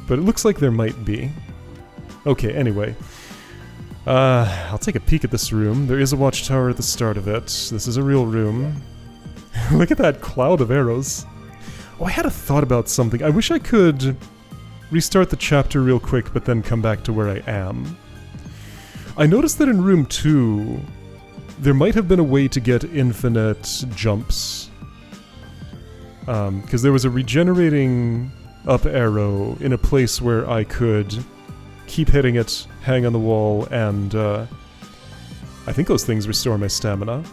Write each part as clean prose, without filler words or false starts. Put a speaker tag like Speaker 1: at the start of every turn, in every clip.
Speaker 1: But it looks like there might be. Okay, anyway. I'll take a peek at this room. There is a watchtower at the start of it. This is a real room. Look at that cloud of arrows. Oh, I had a thought about something. I wish I could restart the chapter real quick, but then come back to where I am. I noticed that in room 2, there might have been a way to get infinite jumps. Because there was a regenerating up arrow in a place where I could keep hitting it, hang on the wall, and I think those things restore my stamina.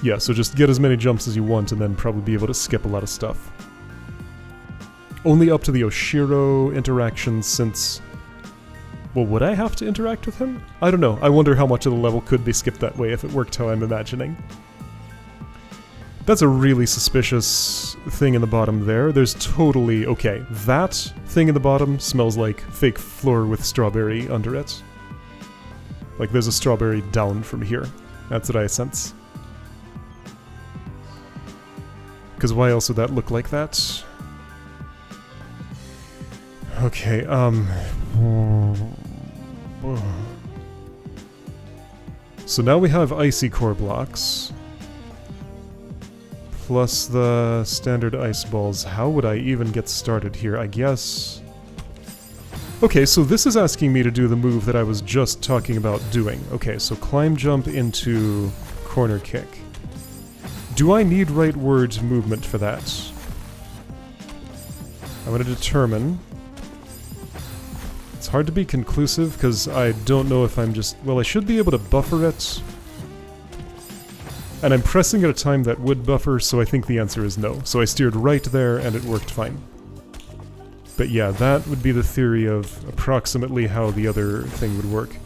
Speaker 1: Yeah, so just get as many jumps as you want and then probably be able to skip a lot of stuff. Only up to the Oshiro interaction since... Well, would I have to interact with him? I don't know. I wonder how much of the level could be skipped that way if it worked how I'm imagining. That's a really suspicious thing in the bottom there. There's totally... Okay, that thing in the bottom smells like fake floor with strawberry under it. Like there's a strawberry down from here. That's what I sense. Because why else would that look like that? Okay, so now we have icy core blocks. Plus the standard ice balls. How would I even get started here? I guess... Okay, so this is asking me to do the move that I was just talking about doing. Okay, so climb jump into corner kick. Do I need rightward movement for that? I'm going to determine. It's hard to be conclusive because I don't know if I'm just... Well, I should be able to buffer it. And I'm pressing at a time that would buffer, so I think the answer is no. So I steered right there, and it worked fine. But yeah, that would be the theory of approximately how the other thing would work.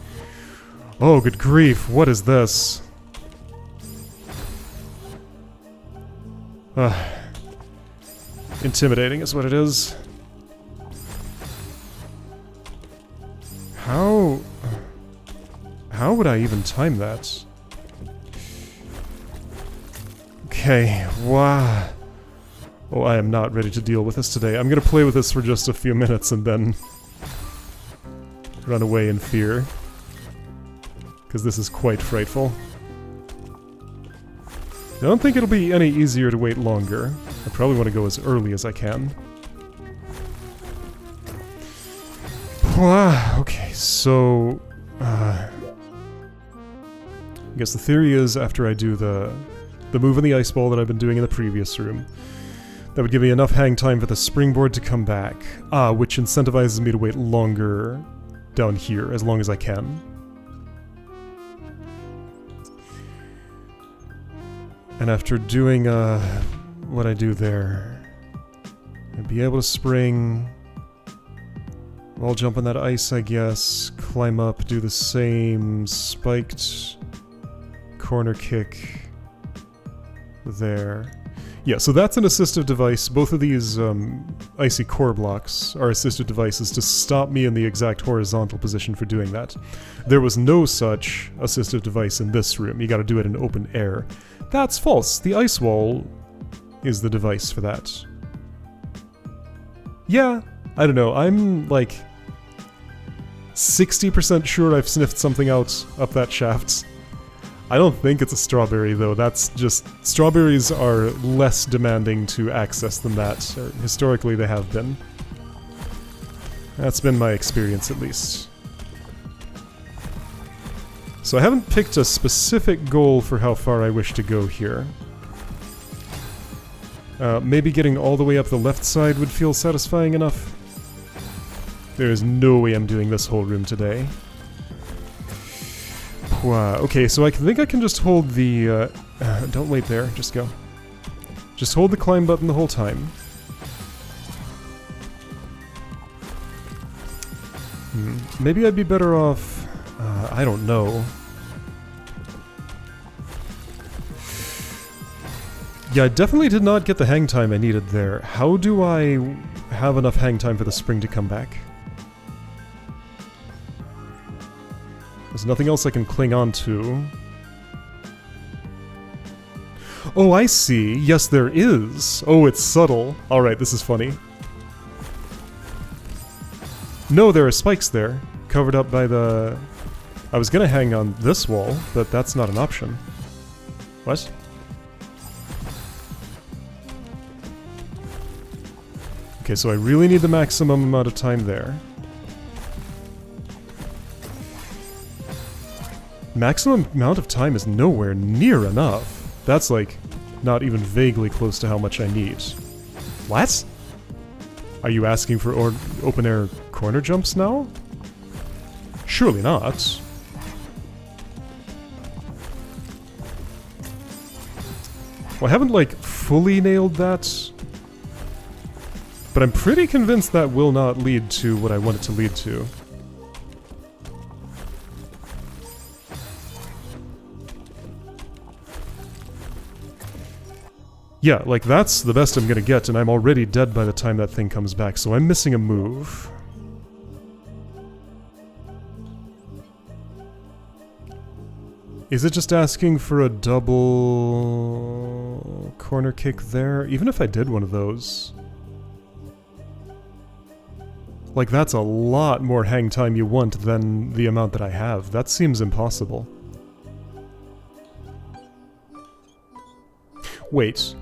Speaker 1: Oh, good grief, what is this? Intimidating is what it is. How would I even time that? Okay, wow. Oh, I am not ready to deal with this today. I'm gonna play with this for just a few minutes and then run away in fear. Because this is quite frightful. I don't think it'll be any easier to wait longer. I probably want to go as early as I can. Okay, so... I guess the theory is after I do the move in the ice ball that I've been doing in the previous room, that would give me enough hang time for the springboard to come back. Which incentivizes me to wait longer down here, as long as I can. And after doing what I do there, I'd be able to spring, wall jump on that ice, I guess, climb up, do the same spiked corner kick there. Yeah, so that's an assistive device. Both of these icy core blocks are assistive devices to stop me in the exact horizontal position for doing that. There was no such assistive device in this room. You gotta do it in open air. That's false. The ice wall is the device for that. Yeah, I don't know. I'm like 60% sure I've sniffed something out up that shaft. I don't think it's a strawberry, though. That's just... Strawberries are less demanding to access than that. Historically, they have been. That's been my experience, at least. So I haven't picked a specific goal for how far I wish to go here. Maybe getting all the way up the left side would feel satisfying enough. There is no way I'm doing this whole room today. Okay, so I think I can just hold the... don't wait there, just go. Just hold the climb button the whole time. Maybe I'd be better off... I don't know. Yeah, I definitely did not get the hang time I needed there. How do I have enough hang time for the spring to come back? There's nothing else I can cling on to. Oh, I see. Yes, there is. Oh, it's subtle. Alright, this is funny. No, there are spikes there, covered up by the... I was gonna hang on this wall, but that's not an option. What? Okay, so I really need the maximum amount of time there. Maximum amount of time is nowhere near enough. That's like not even vaguely close to how much I need. What? Are you asking for open air corner jumps now? Surely not. Well, I haven't like fully nailed that, but I'm pretty convinced that will not lead to what I want it to lead to. Yeah, like that's the best I'm gonna get, and I'm already dead by the time that thing comes back, so I'm missing a move. Is it just asking for a double corner kick there? Even if I did one of those. Like, that's a lot more hang time you want than the amount that I have. That seems impossible. Wait.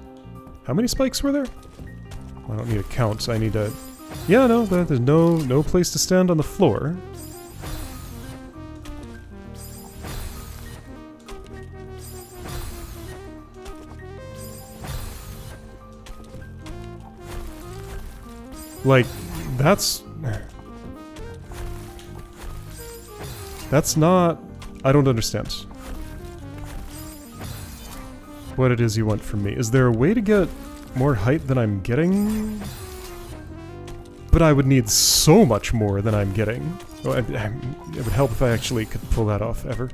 Speaker 1: How many spikes were there? I don't need a count, I need a... Yeah, no, there's no place to stand on the floor. Like, that's not... I don't understand what it is you want from me. Is there a way to get more height than I'm getting? But I would need so much more than I'm getting. Oh, it would help if I actually could pull that off, ever.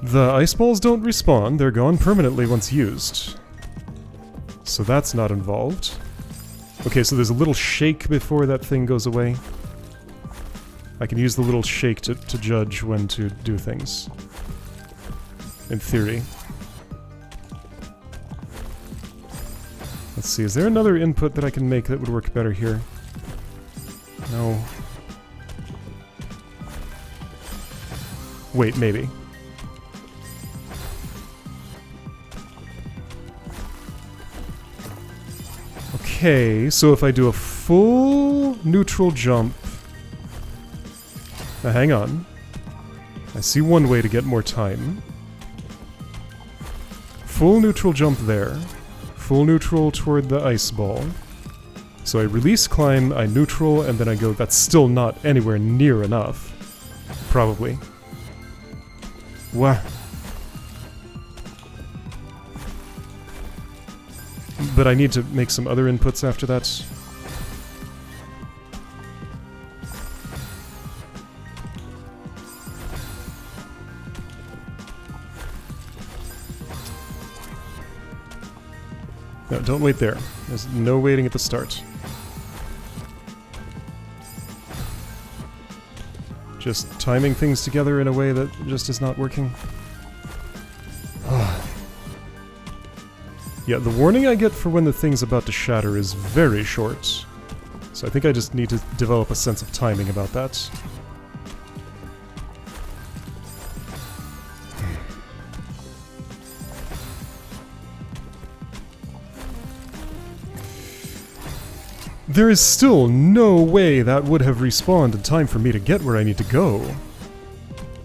Speaker 1: The ice balls don't respawn, they're gone permanently once used. So that's not involved. Okay, so there's a little shake before that thing goes away. I can use the little shake to judge when to do things. In theory. Let's see, is there another input that I can make that would work better here? No. Wait, maybe. Okay, so if I do a full neutral jump... Now hang on. I see one way to get more time. Full neutral jump there. Full neutral toward the ice ball. So I release climb, I neutral, and then I go... That's still not anywhere near enough. Probably. Wah. But I need to make some other inputs after that. No, don't wait there. There's no waiting at the start. Just timing things together in a way that just is not working. Yeah, the warning I get for when the thing's about to shatter is very short. So I think I just need to develop a sense of timing about that. There is still no way that would have respawned in time for me to get where I need to go.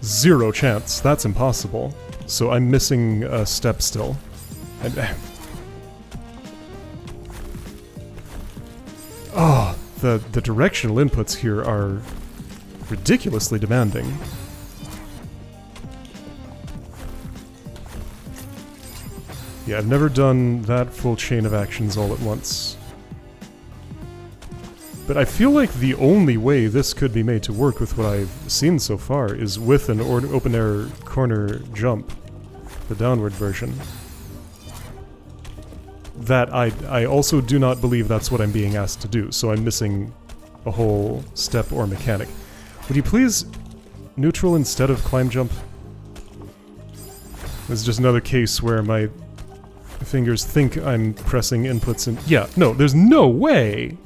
Speaker 1: Zero chance. That's impossible. So I'm missing a step still. Oh, the directional inputs here are ridiculously demanding. Yeah, I've never done that full chain of actions all at once. But I feel like the only way this could be made to work with what I've seen so far is with an open-air corner jump, the downward version. That I also do not believe that's what I'm being asked to do, so I'm missing a whole step or mechanic. Would you please neutral instead of climb jump? This is just another case where my fingers think I'm pressing inputs and... Yeah, no, there's no way!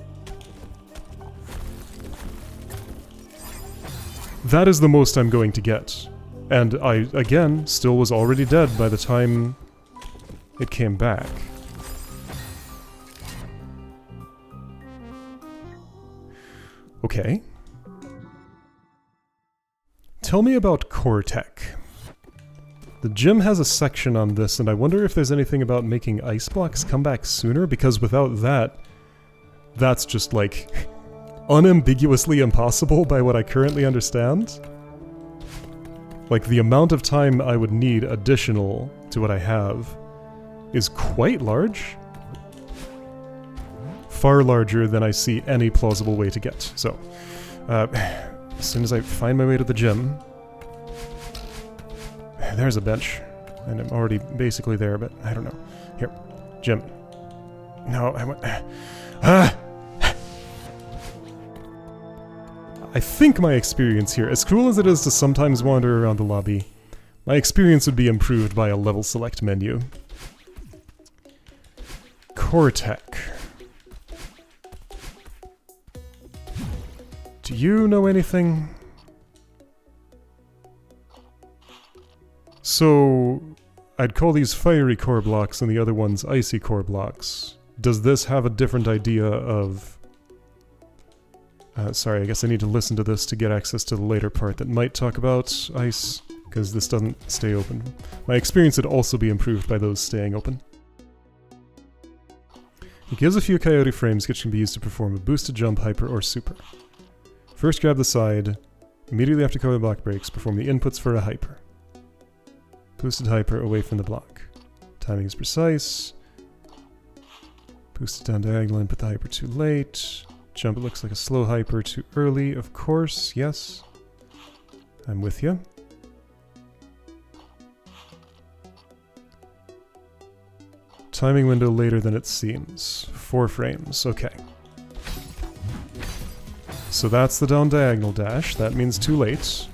Speaker 1: That is the most I'm going to get. And I, again, still was already dead by the time it came back. Okay. Tell me about core tech. The gym has a section on this, and I wonder if there's anything about making ice blocks come back sooner, because without that, that's just like unambiguously impossible by what I currently understand. Like, the amount of time I would need additional to what I have is quite large. Far larger than I see any plausible way to get. So, as soon as I find my way to the gym... There's a bench. And I'm already basically there, but I don't know. Here. Gym. No, I want... I think my experience here, as cool as it is to sometimes wander around the lobby, my experience would be improved by a level select menu. Core tech. Do you know anything? So, I'd call these fiery core blocks and the other ones icy core blocks. Does this have a different idea of... sorry, I guess I need to listen to this to get access to the later part that might talk about ice, because this doesn't stay open. My experience would also be improved by those staying open. It gives a few coyote frames which can be used to perform a boosted jump, hyper, or super. First grab the side, immediately after coyote block breaks, perform the inputs for a hyper. Boosted hyper away from the block. Timing is precise. Boosted down diagonal, input the hyper too late. Jump, it looks like a slow hyper too early, of course, yes. I'm with you. Timing window later than it seems. 4 frames, okay. So that's the down diagonal dash, that means too late.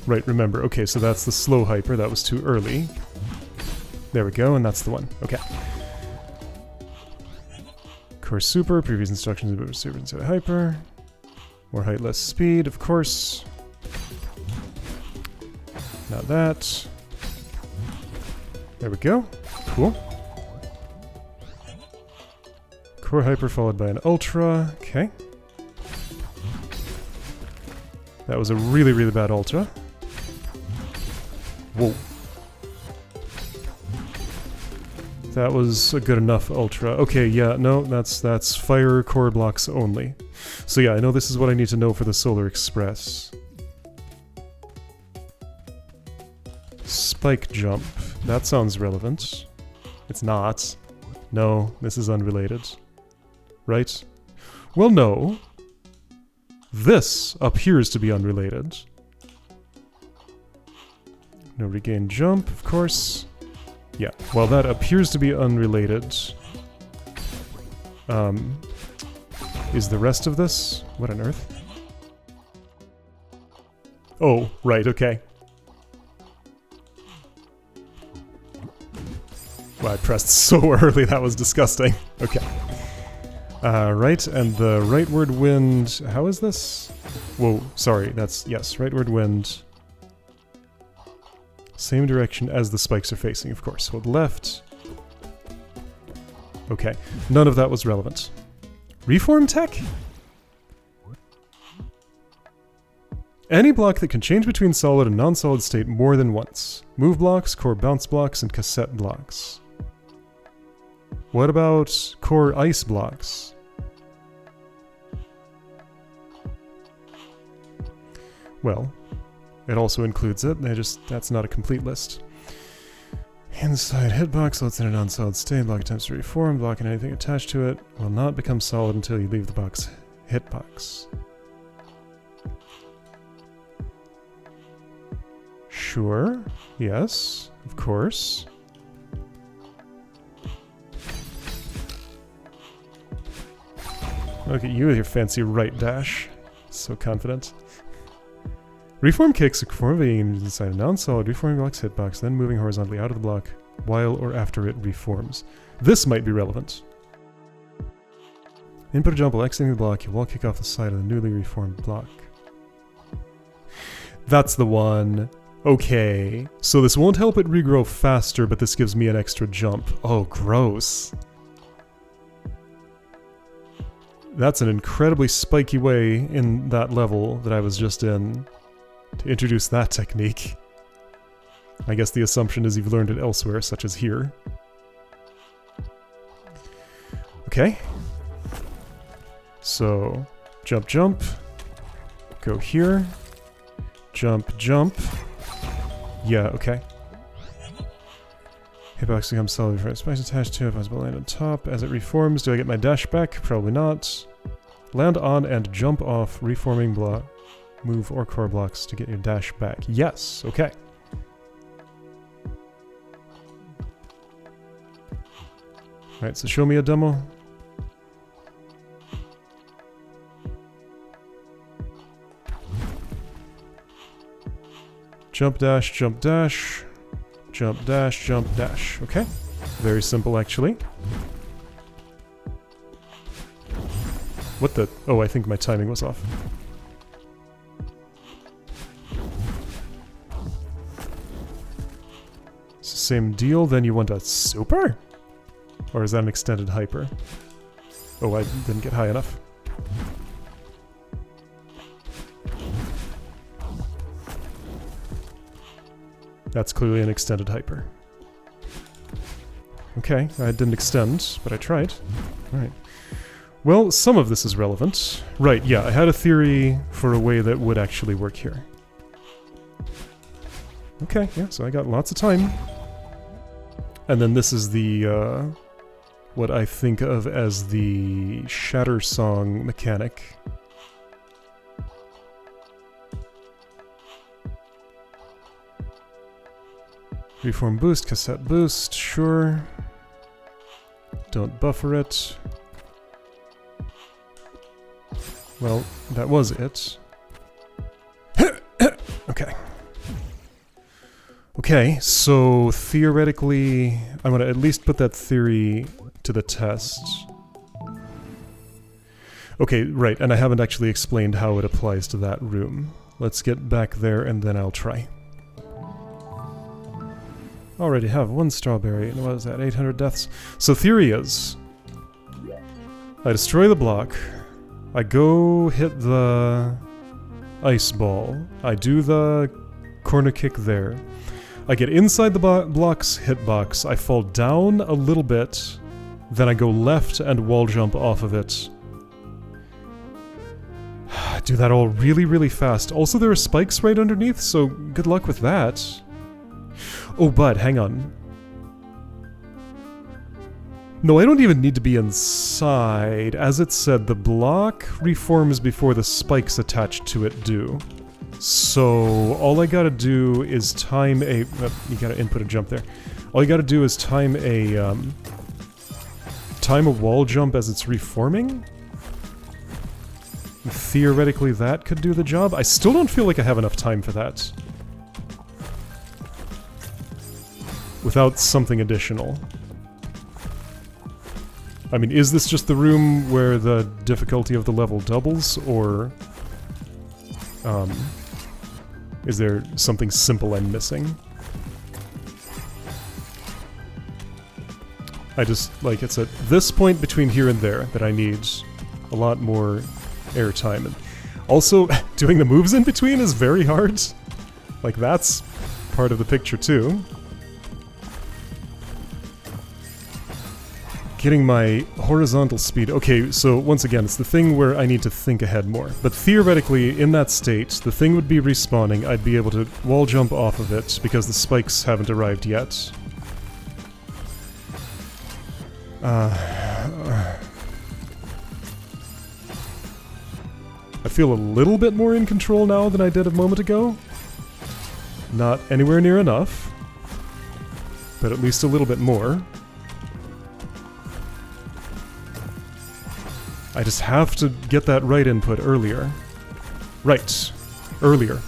Speaker 1: Right, remember, okay, so that's the slow hyper, that was too early. There we go, and that's the one, okay. Core super, previous instructions about super instead of hyper. More height, less speed, of course. Now that. There we go. Cool. Core hyper followed by an ultra. Okay. That was a really, really bad ultra. Whoa. That was a good enough ultra. Okay, yeah, no, that's fire core blocks only. So yeah, I know this is what I need to know for the Solar Express. Spike jump. That sounds relevant. It's not. No, this is unrelated. Right? Well, no. This appears to be unrelated. No regain jump, of course. Yeah, well that appears to be unrelated. Is the rest of this? What on earth? Oh, right, okay. Well, I pressed so early, that was disgusting. Okay. Right, and the rightward wind... How is this? Whoa, sorry, that's... Yes, rightward wind... Same direction as the spikes are facing, of course. Hold left. Okay, none of that was relevant. Reform tech? Any block that can change between solid and non-solid state more than once. Move blocks, core bounce blocks, and cassette blocks. What about core ice blocks? Well... It also includes it, that's not a complete list. Inside hitbox, let's in a non-solid state, block attempts to reform, block and anything attached to it will not become solid until you leave the box hitbox. Sure, yes, of course. Look at you with your fancy right dash. So confident. Reform kicks reforming inside a non-solid reforming block's hitbox, then moving horizontally out of the block while or after it reforms. This might be relevant. Input a jump while exiting the block, you wall kick off the side of the newly reformed block. That's the one. Okay. So this won't help it regrow faster, but this gives me an extra jump. Oh, gross. That's an incredibly spiky way in that level that I was just in to introduce that technique. I guess the assumption is you've learned it elsewhere, such as here. Okay. So, jump, jump. Go here. Jump, jump. Yeah, okay. Hitbox becomes solid for spikes attached to it. Possible land on top. As it reforms, do I get my dash back? Probably not. Land on and jump off reforming block. Move or core blocks to get your dash back. Yes, okay. Alright, so show me a demo. Jump dash, jump dash. Jump dash, jump dash. Okay. Very simple, actually. What the? Oh, I think my timing was off. It's the same deal, then you want a super? Or is that an extended hyper? Oh, I didn't get high enough. That's clearly an extended hyper. Okay, I didn't extend, but I tried. Alright. Well, some of this is relevant. Right, yeah, I had a theory for a way that would actually work here. Okay, yeah, so I got lots of time. And then this is the, what I think of as the Shatter Song mechanic. Reform boost, cassette boost, sure. Don't buffer it. Well, that was it. Okay. Okay, so theoretically, I'm gonna at least put that theory to the test. Okay, right, and I haven't actually explained how it applies to that room. Let's get back there and then I'll try. Already have one strawberry, and what is that, 800 deaths? So theory is, I destroy the block, I go hit the ice ball, I do the corner kick there, I get inside the block's hitbox, I fall down a little bit, then I go left and wall jump off of it. Do that all really, really fast. Also, there are spikes right underneath, so good luck with that. Oh, but hang on. No, I don't even need to be inside. As it said, the block reforms before the spikes attached to it do. So all I gotta do is time a... you gotta input a jump there. All you gotta do is time a wall jump as it's reforming. Theoretically, that could do the job. I still don't feel like I have enough time for that. Without something additional. I mean, is this just the room where the difficulty of the level doubles, or... is there something simple I'm missing? I just, like, it's at this point between here and there that I need a lot more airtime. And also, doing the moves in between is very hard. Like, that's part of the picture, too. Getting my horizontal speed. Okay, so once again, it's the thing where I need to think ahead more. But theoretically, in that state, the thing would be respawning. I'd be able to wall jump off of it because the spikes haven't arrived yet. I feel a little bit more in control now than I did a moment ago. Not anywhere near enough, but at least a little bit more. I just have to get that right input earlier. Right. Earlier.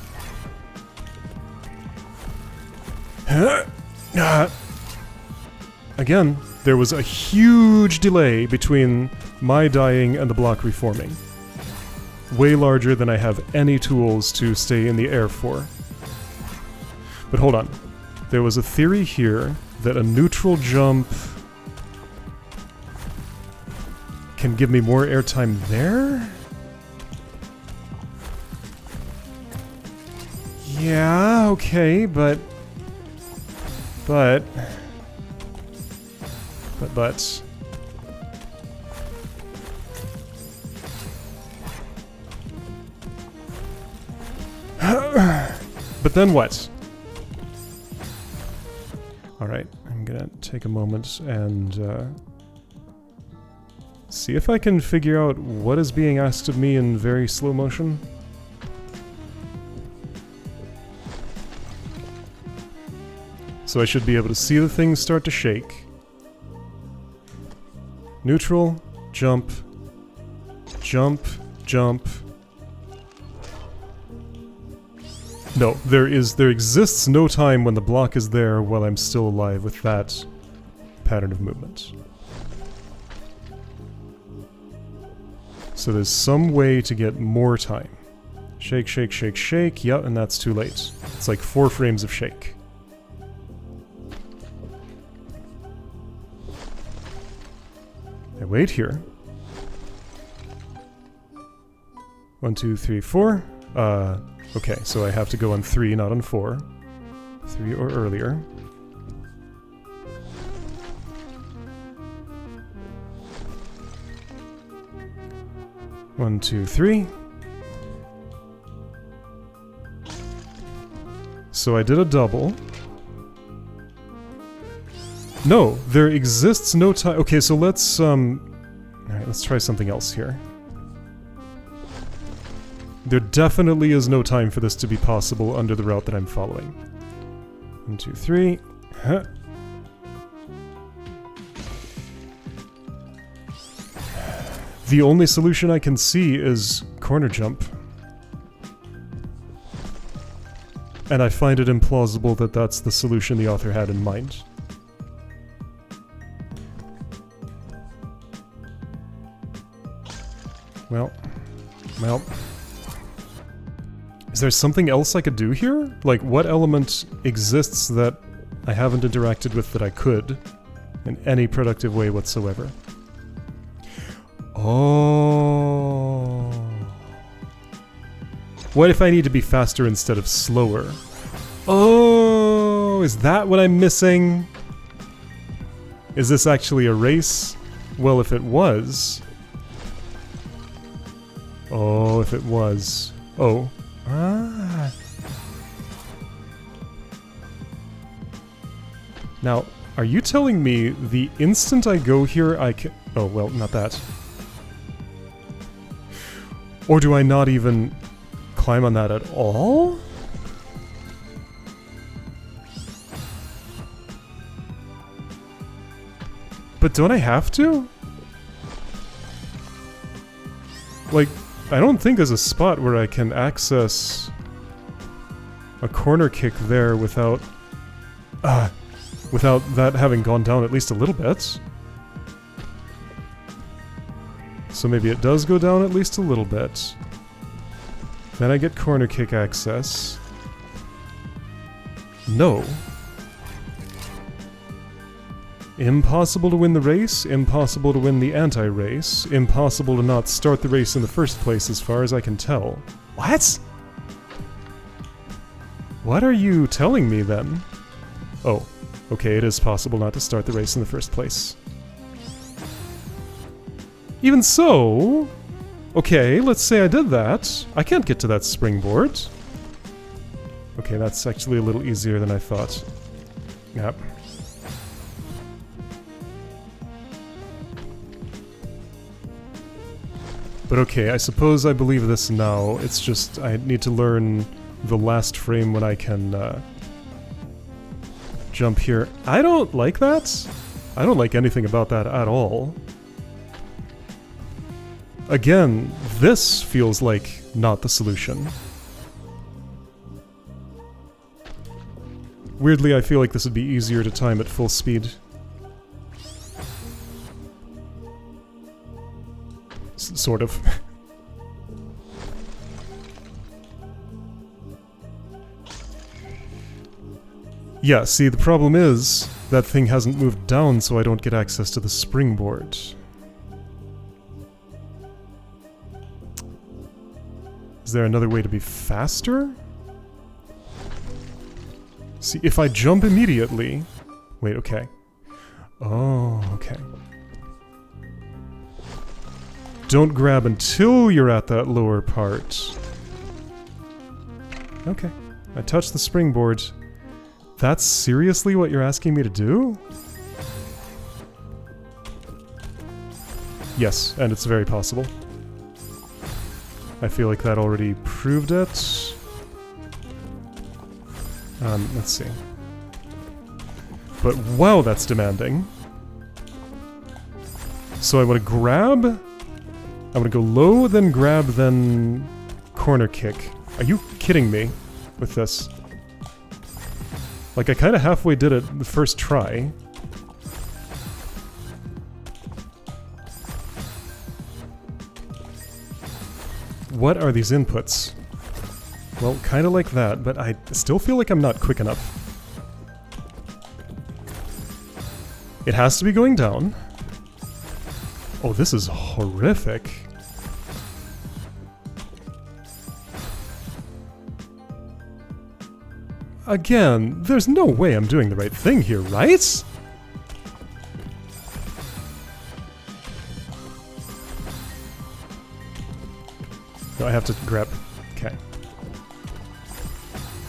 Speaker 1: Again, there was a huge delay between my dying and the block reforming. Way larger than I have any tools to stay in the air for. But hold on. There was a theory here that a neutral jump can give me more airtime there? Yeah, okay, but... But then what? Alright, I'm gonna take a moment and see if I can figure out what is being asked of me in very slow motion. So I should be able to see the things start to shake. Neutral, jump, jump, jump. No, there exists no time when the block is there while I'm still alive with that pattern of movement. So there's some way to get more time. Shake, shake, shake, shake. Yep, and that's too late. It's like 4 frames of shake. I wait here. 1, 2, 3, 4. Okay, so I have to go on 3, not on 4. 3 or earlier. One, 2, 3. So I did a double. No, there exists no time. Okay, so let's alright, let's try something else here. There definitely is no time for this to be possible under the route that I'm following. 1, 2, 3. Huh. The only solution I can see is corner jump. And I find it implausible that that's the solution the author had in mind. Well. Is there something else I could do here? Like, what element exists that I haven't interacted with that I could in any productive way whatsoever? Oh. What if I need to be faster instead of slower? Oh, is that what I'm missing? Is this actually a race? Well, if it was... Oh, if it was... Oh. Ah. Now, are you telling me the instant I go here I can... Oh, well, not that. Or do I not even climb on that at all? But don't I have to? Like, I don't think there's a spot where I can access a corner kick there without that having gone down at least a little bit. So maybe it does go down at least a little bit. Then I get corner kick access. No. Impossible to win the race, impossible to win the anti-race, impossible to not start the race in the first place as far as I can tell. What? What are you telling me then? Oh, okay, it is possible not to start the race in the first place. Even so... Okay, let's say I did that. I can't get to that springboard. Okay, that's actually a little easier than I thought. Yep. But okay, I suppose I believe this now. It's just I need to learn the last frame when I can jump here. I don't like that. I don't like anything about that at all. Again, this feels like not the solution. Weirdly, I feel like this would be easier to time at full speed. Sort of. Yeah, see, the problem is that thing hasn't moved down, so I don't get access to the springboard. Is there another way to be faster? See, if I jump immediately... Wait, okay. Oh, okay. Don't grab until you're at that lower part. Okay. I touched the springboard. That's seriously what you're asking me to do? Yes, and it's very possible. I feel like that already proved it. Let's see. But wow, that's demanding. So I want to grab... I want to go low, then grab, then corner kick. Are you kidding me with this? Like, I kind of halfway did it the first try. What are these inputs? Well, kind of like that, but I still feel like I'm not quick enough. It has to be going down. Oh, this is horrific. Again, there's no way I'm doing the right thing here, right? No, I have to grab... Okay.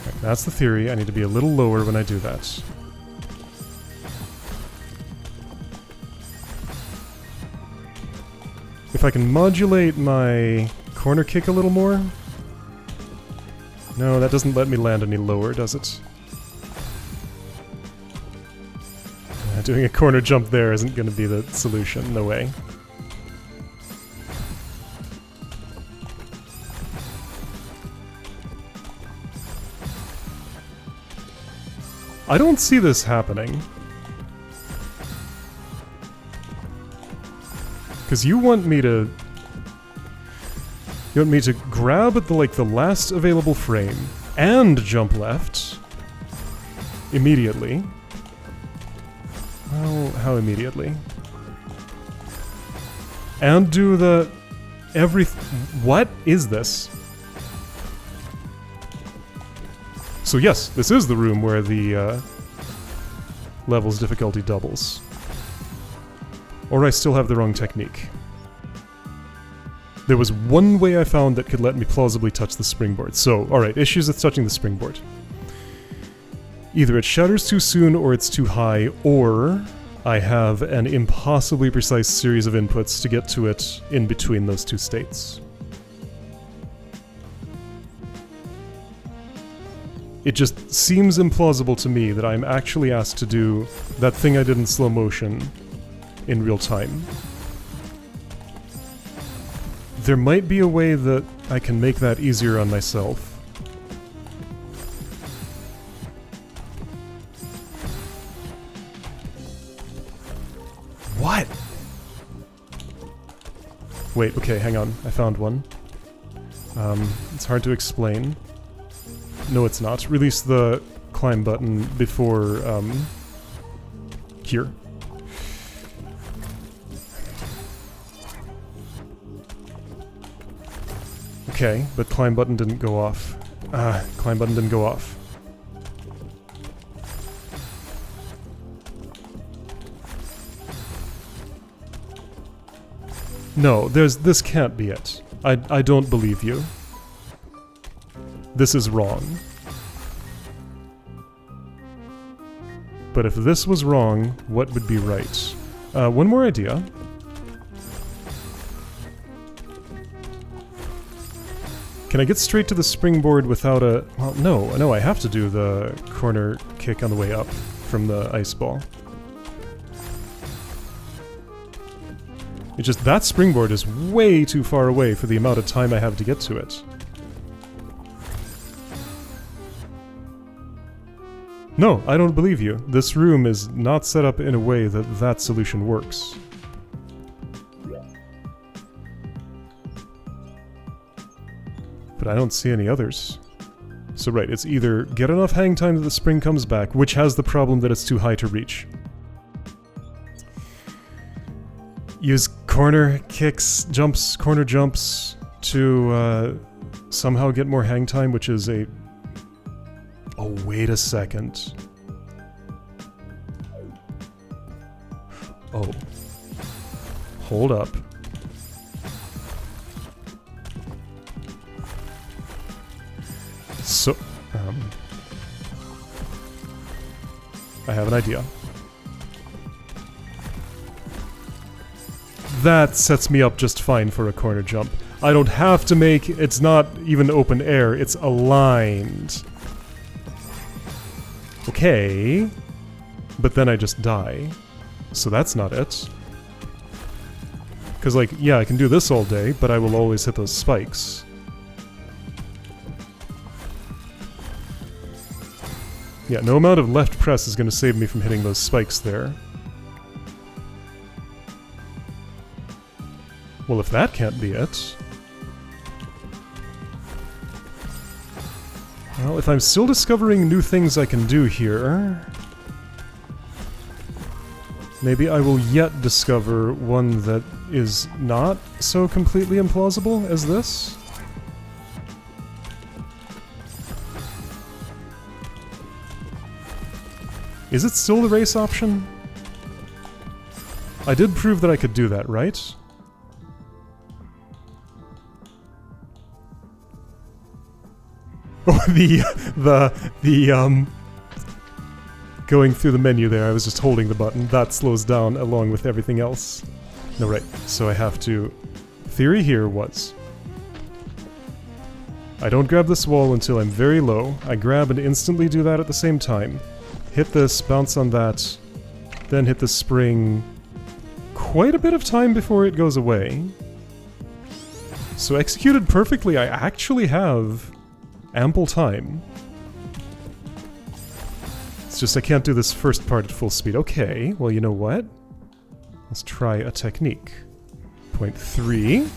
Speaker 1: Right, that's the theory. I need to be a little lower when I do that. If I can modulate my corner kick a little more... No, that doesn't let me land any lower, does it? Doing a corner jump there isn't going to be the solution, no way. I don't see this happening. Because you want me to... You want me to grab at the last available frame and jump left immediately. Well, how immediately? And do the what is this? So yes, this is the room where the level's difficulty doubles. Or I still have the wrong technique. There was one way I found that could let me plausibly touch the springboard. So, alright, issues with touching the springboard. Either it shatters too soon, or it's too high, or I have an impossibly precise series of inputs to get to it in between those two states. It just seems implausible to me that I'm actually asked to do that thing I did in slow motion in real time. There might be a way that I can make that easier on myself. What? Wait, okay, hang on. I found one. It's hard to explain. No, it's not. Release the climb button before, here. Okay, but climb button didn't go off. Climb button didn't go off. No, this can't be it. I don't believe you. This is wrong. But if this was wrong, what would be right? One more idea. Can I get straight to the springboard without a... Well, no, I have to do the corner kick on the way up from the ice ball. It's just that springboard is way too far away for the amount of time I have to get to it. No, I don't believe you. This room is not set up in a way that that solution works. But I don't see any others. So right, it's either get enough hang time that the spring comes back, which has the problem that it's too high to reach. Use corner kicks, jumps, corner jumps to somehow get more hang time, which is a... Oh, wait a second. Oh. Hold up. So, I have an idea. That sets me up just fine for a corner jump. I don't have to make... It's not even open air, it's aligned. Okay. But then I just die. So that's not it. Because, like, yeah, I can do this all day, but I will always hit those spikes. Yeah, no amount of left press is going to save me from hitting those spikes there. Well, if that can't be it... Well, if I'm still discovering new things I can do here... Maybe I will yet discover one that is not so completely implausible as this? Is it still the race option? I did prove that I could do that, right? Oh, going through the menu there, I was just holding the button. That slows down along with everything else. No, right. So I have to... Theory here was... I don't grab this wall until I'm very low. I grab and instantly do that at the same time. Hit this, bounce on that, then hit the spring quite a bit of time before it goes away. So executed perfectly, I actually have ample time. It's just I can't do this first part at full speed. Okay, well, you know what? Let's try a technique. Point 3.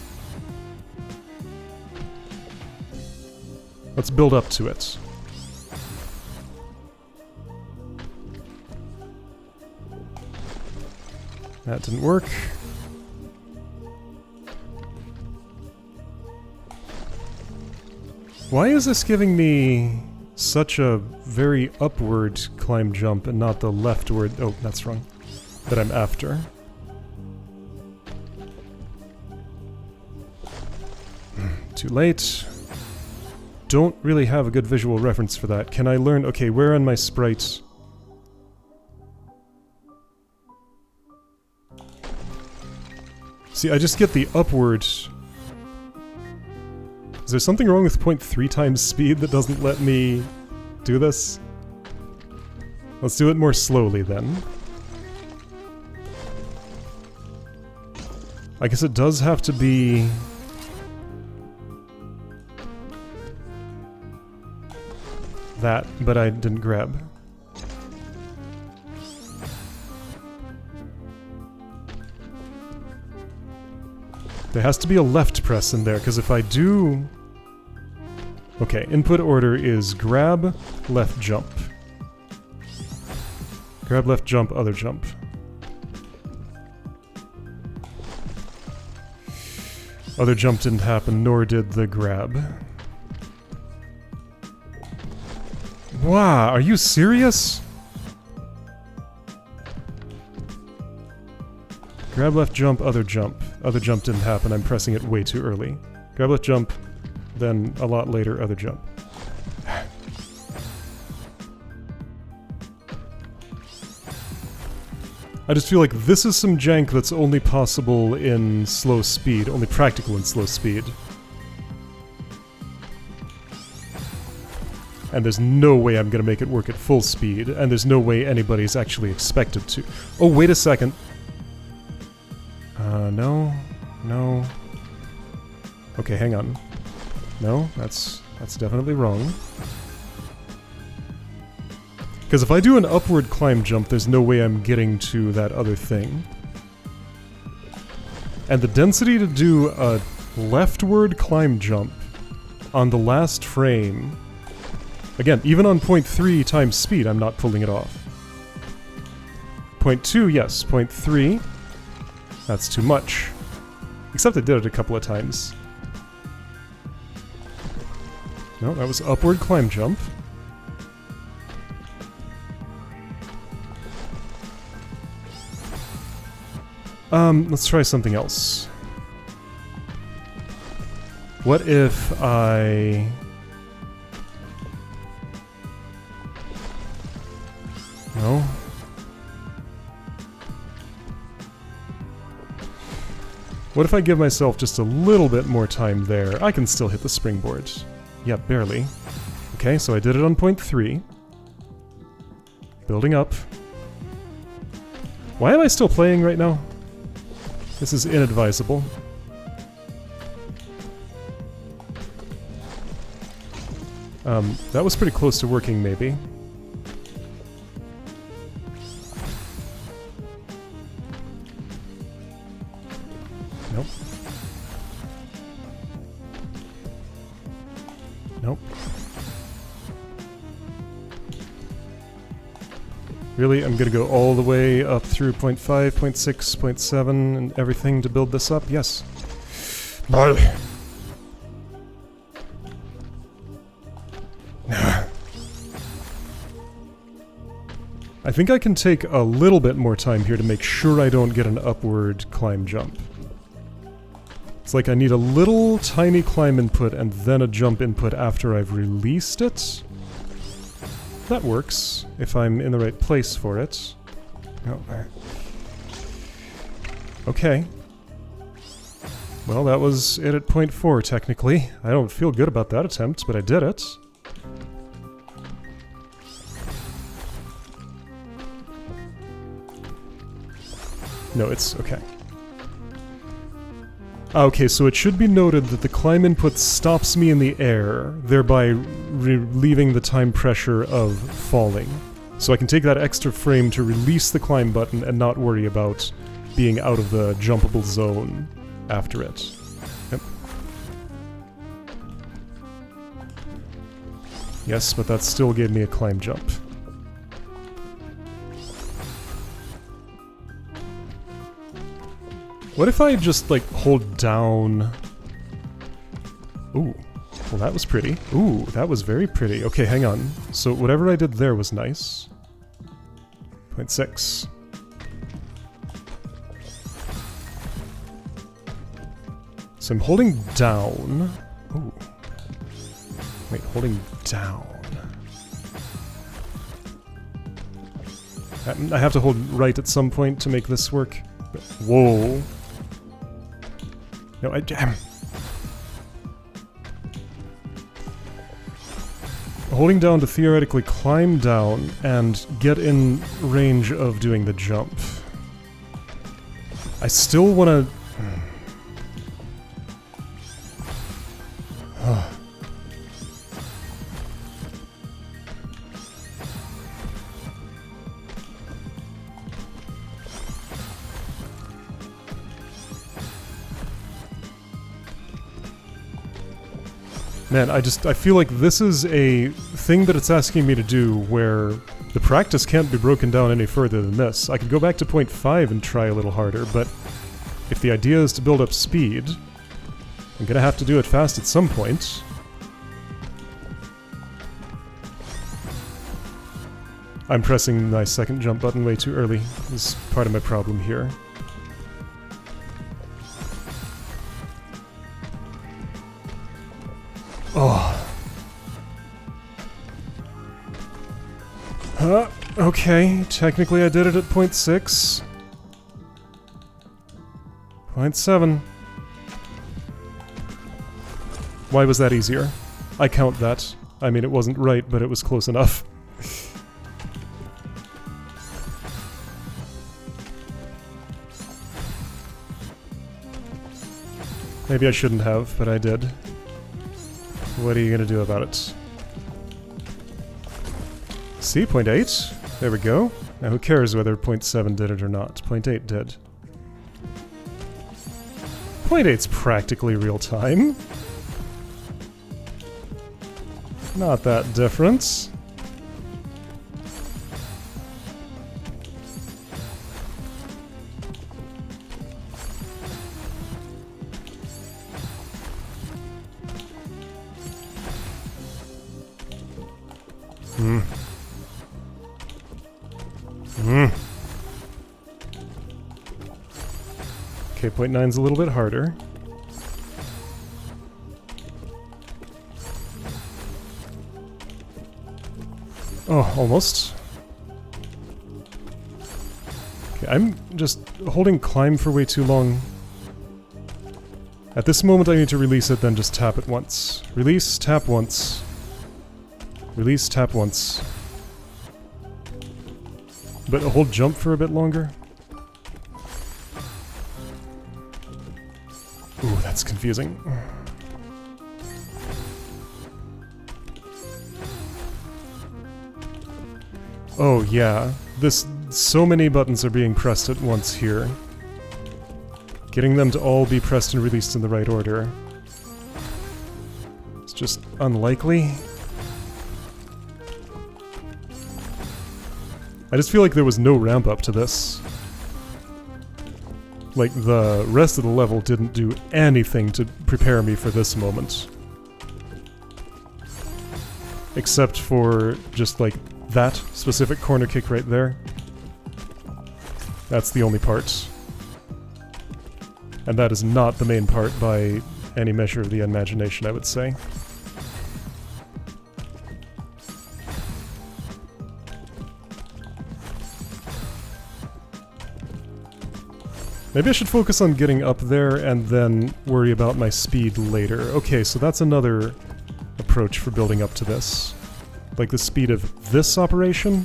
Speaker 1: Let's build up to it. That didn't work. Why is this giving me such a very upward climb jump and not the leftward... Oh, that's wrong. That I'm after. Too late. Don't really have a good visual reference for that. Can I learn... Okay, where on my sprite... See, I just get the upward... Is there something wrong with 0.3 times speed that doesn't let me do this? Let's do it more slowly then. I guess it does have to be... that, but I didn't grab. There has to be a left press in there, because if I do... Okay, input order is grab, left jump. Grab, left jump, other jump. Other jump didn't happen, nor did the grab. Wow, are you serious? Grab, left jump, other jump. Other jump didn't happen, I'm pressing it way too early. Grab, left jump, then a lot later, other jump. I just feel like this is some jank that's only possible in slow speed, only practical in slow speed. And there's no way I'm gonna make it work at full speed, and there's no way anybody's actually expected to. Oh, wait a second. No. No. Okay, hang on. No, that's definitely wrong. Because if I do an upward climb jump, there's no way I'm getting to that other thing. And the density to do a leftward climb jump on the last frame... Again, even on 0.3 times speed, I'm not pulling it off. 0.2, yes. 0.3, that's too much. Except I did it a couple of times. No, that was upward climb jump. Let's try something else. What if I... No. What if I give myself just a little bit more time there? I can still hit the springboard. Yeah, barely. Okay, so I did it on 0.3. Building up. Why am I still playing right now? This is inadvisable. That was pretty close to working, maybe. Nope. Nope. Really? I'm gonna go all the way up through 0.5, 0.6, 0.7, and everything to build this up? Yes. I think I can take a little bit more time here to make sure I don't get an upward climb jump. It's like I need a little tiny climb input and then a jump input after I've released it. That works, if I'm in the right place for it. Oh. Okay. Well, that was it at 0.4, technically. I don't feel good about that attempt, but I did it. No, it's okay. Okay, so it should be noted that the climb input stops me in the air, thereby relieving the time pressure of falling. So I can take that extra frame to release the climb button and not worry about being out of the jumpable zone after it. Yep. Yes, but that still gave me a climb jump. What if I just, like, hold down... Ooh. Well, that was pretty. Ooh, that was very pretty. Okay, hang on. So whatever I did there was nice. 0.6. So I'm holding down... Ooh. Wait, holding down... I have to hold right at some point to make this work. Whoa. No, holding down to theoretically climb down and get in range of doing the jump. I still wanna... Man, I feel like this is a thing that it's asking me to do where the practice can't be broken down any further than this. I could go back to 0.5 and try a little harder, but if the idea is to build up speed, I'm gonna have to do it fast at some point. I'm pressing my second jump button way too early. This is part of my problem here. Oh. Okay, technically I did it at 0.6. 0.7. Why was that easier? I count that. I mean, it wasn't right, but it was close enough. Maybe I shouldn't have, but I did. What are you gonna do about it? See, 0.8. There we go. Now who cares whether 0.7 did it or not? 0.8 did. 0.8's practically real time. Not that different. Okay, 0.9's a little bit harder. Oh, almost. Okay, I'm just holding climb for way too long. At this moment I need to release it, then just tap it once. Release, tap once. Release, tap once. But hold jump for a bit longer. Ooh, that's confusing. Oh yeah, so many buttons are being pressed at once here. Getting them to all be pressed and released in the right order. It's just unlikely. I just feel like there was no ramp up to this. Like, the rest of the level didn't do anything to prepare me for this moment. Except for just, like, that specific corner kick right there. That's the only part. And that is not the main part by any measure of the imagination, I would say. Maybe I should focus on getting up there and then worry about my speed later. Okay, so that's another approach for building up to this. Like the speed of this operation.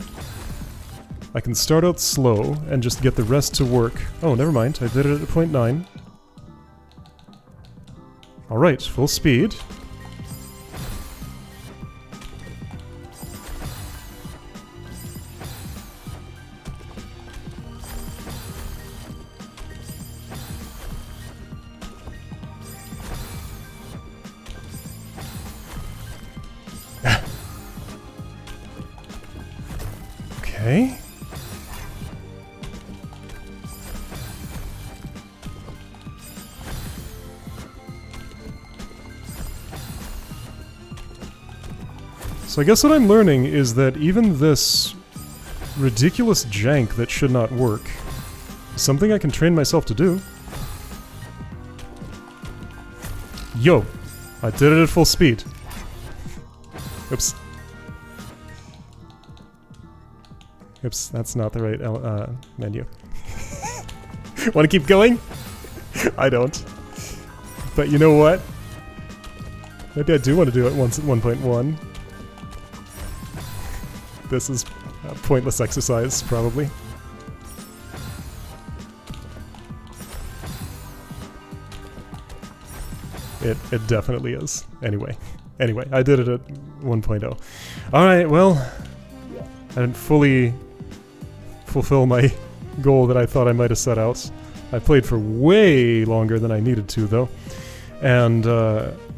Speaker 1: I can start out slow and just get the rest to work. Oh, never mind, I did it at 0.9. Alright, full speed. Okay. So I guess what I'm learning is that even this ridiculous jank that should not work is something I can train myself to do. Yo! I did it at full speed. Oops. Oops, that's not the right menu. Want to keep going? I don't. But you know what? Maybe I do want to do it once at 1.1. This is a pointless exercise, probably. It definitely is. Anyway, I did it at 1.0. Alright, well, I didn't fully fulfill my goal that I thought I might have set out. I played for way longer than I needed to, though, and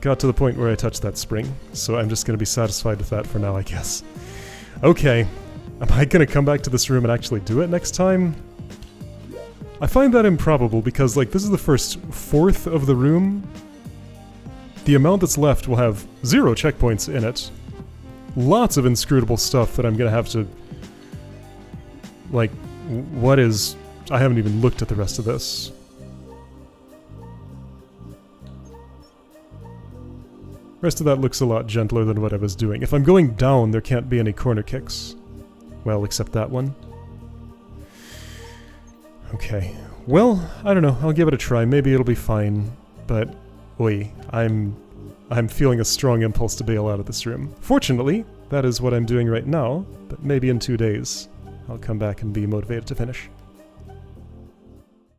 Speaker 1: got to the point where I touched that spring, so I'm just going to be satisfied with that for now, I guess. Okay, am I going to come back to this room and actually do it next time? I find that improbable because, like, this is the first fourth of the room. The amount that's left will have 0 checkpoints in it. Lots of inscrutable stuff that I'm going to have to... Like, what is... I haven't even looked at the rest of this. The rest of that looks a lot gentler than what I was doing. If I'm going down, there can't be any corner kicks. Well, except that one. Okay. Well, I don't know. I'll give it a try. Maybe it'll be fine. But, oi, I'm feeling a strong impulse to bail out of this room. Fortunately, that is what I'm doing right now, but maybe in 2 days, I'll come back and be motivated to finish.